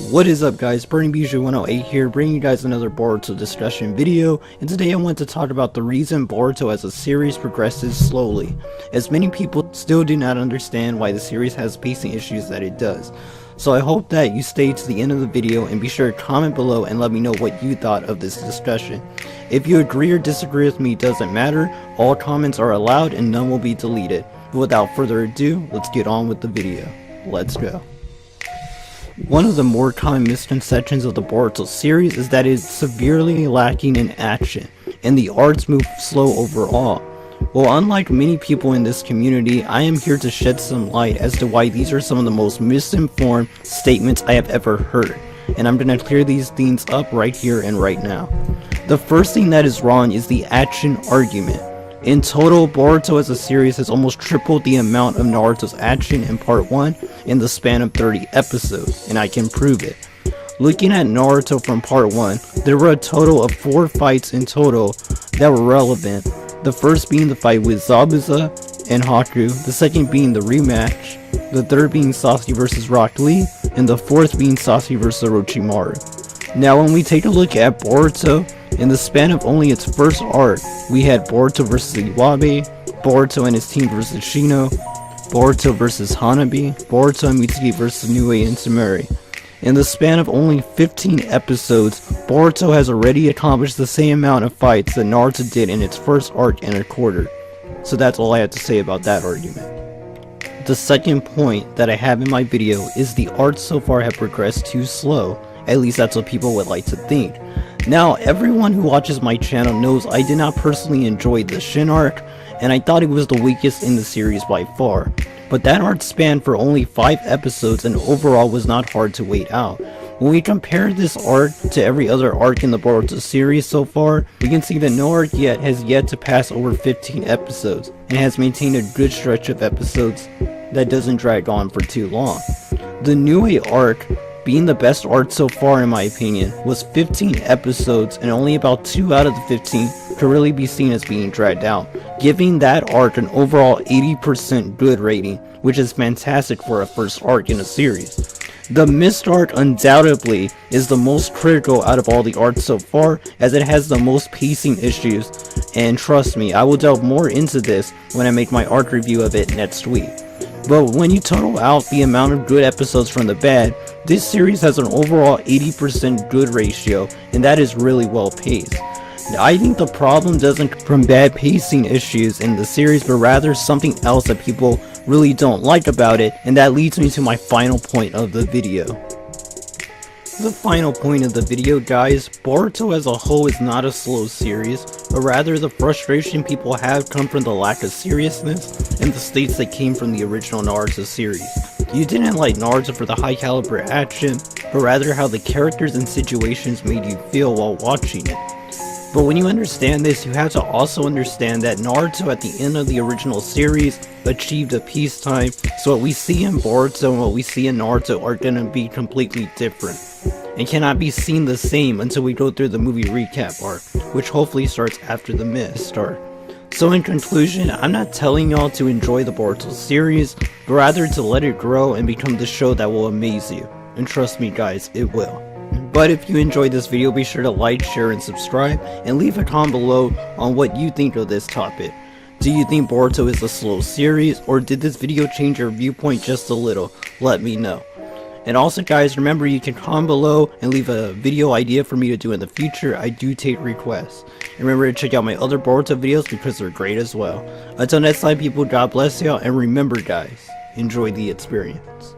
What is up guys, BurningBijou108 here, bringing you guys another Boruto discussion video, and today I want to talk about the reason Boruto as a series progresses slowly, as many people still do not understand why the series has pacing issues that it does. So I hope that you stay to the end of the video and be sure to comment below and let me know what you thought of this discussion. If you agree or disagree with me, it doesn't matter, all comments are allowed and none will be deleted. But without further ado, let's get on with the video. Let's go. One of the more common misconceptions of the Boruto series is that it is severely lacking in action, and the arcs move slow overall. Well, unlike many people in this community, I am here to shed some light as to why these are some of the most misinformed statements I have ever heard, and I'm going to clear these things up right here and right now. The first thing that is wrong is the action argument. In total, Boruto as a series has almost tripled the amount of Naruto's action in part 1 in the span of 30 episodes, and I can prove it. Looking at Naruto from part 1, there were a total of 4 fights in total that were relevant, the first being the fight with Zabuza and Haku, the second being the rematch, the third being Sasuke vs Rock Lee, and the fourth being Sasuke vs Orochimaru. Now when we take a look at Boruto, in the span of only its first arc, we had Boruto vs Iwabe, Boruto and his team vs Shino, Boruto vs Hanabi, Boruto and Mitsuki vs Nue and Sumeri. In the span of only 15 episodes, Boruto has already accomplished the same amount of fights that Naruto did in its first arc and a quarter. So that's all I have to say about that argument. The second point that I have in my video is the arcs so far have progressed too slow, at least that's what people would like to think. Now, everyone who watches my channel knows I did not personally enjoy the Shin arc, and I thought it was the weakest in the series by far. But that arc spanned for only 5 episodes and overall was not hard to wait out. When we compare this arc to every other arc in the Boruto series so far, we can see that no arc yet has yet to pass over 15 episodes, and has maintained a good stretch of episodes that doesn't drag on for too long. The Nue arc, being the best arc so far in my opinion, was 15 episodes and only about 2 out of the 15 could really be seen as being dragged out, giving that arc an overall 80% good rating, which is fantastic for a first arc in a series. The Mist arc undoubtedly is the most critical out of all the arcs so far, as it has the most pacing issues, and trust me, I will delve more into this when I make my arc review of it next week. But when you total out the amount of good episodes from the bad, this series has an overall 80% good ratio, and that is really well paced. I think the problem doesn't come from bad pacing issues in the series, but rather something else that people really don't like about it, and that leads me to my final point of the video. The final point of the video, guys, Boruto as a whole is not a slow series, but rather the frustration people have come from the lack of seriousness and the states that came from the original Naruto series. You didn't like Naruto for the high caliber action, but rather how the characters and situations made you feel while watching it. But when you understand this, you have to also understand that Naruto at the end of the original series achieved a peacetime, so what we see in Boruto and what we see in Naruto are gonna be completely different, and cannot be seen the same until we go through the movie recap arc, which hopefully starts after the Mist arc. So in conclusion, I'm not telling y'all to enjoy the Boruto series, but rather to let it grow and become the show that will amaze you, and trust me guys, it will. But if you enjoyed this video, be sure to like, share, and subscribe, and leave a comment below on what you think of this topic. Do you think Boruto is a slow series, or did this video change your viewpoint just a little? Let me know. And also guys, remember you can comment below and leave a video idea for me to do in the future. I do take requests. And remember to check out my other Boruto videos because they're great as well. Until next time people, God bless y'all, and remember guys, enjoy the experience.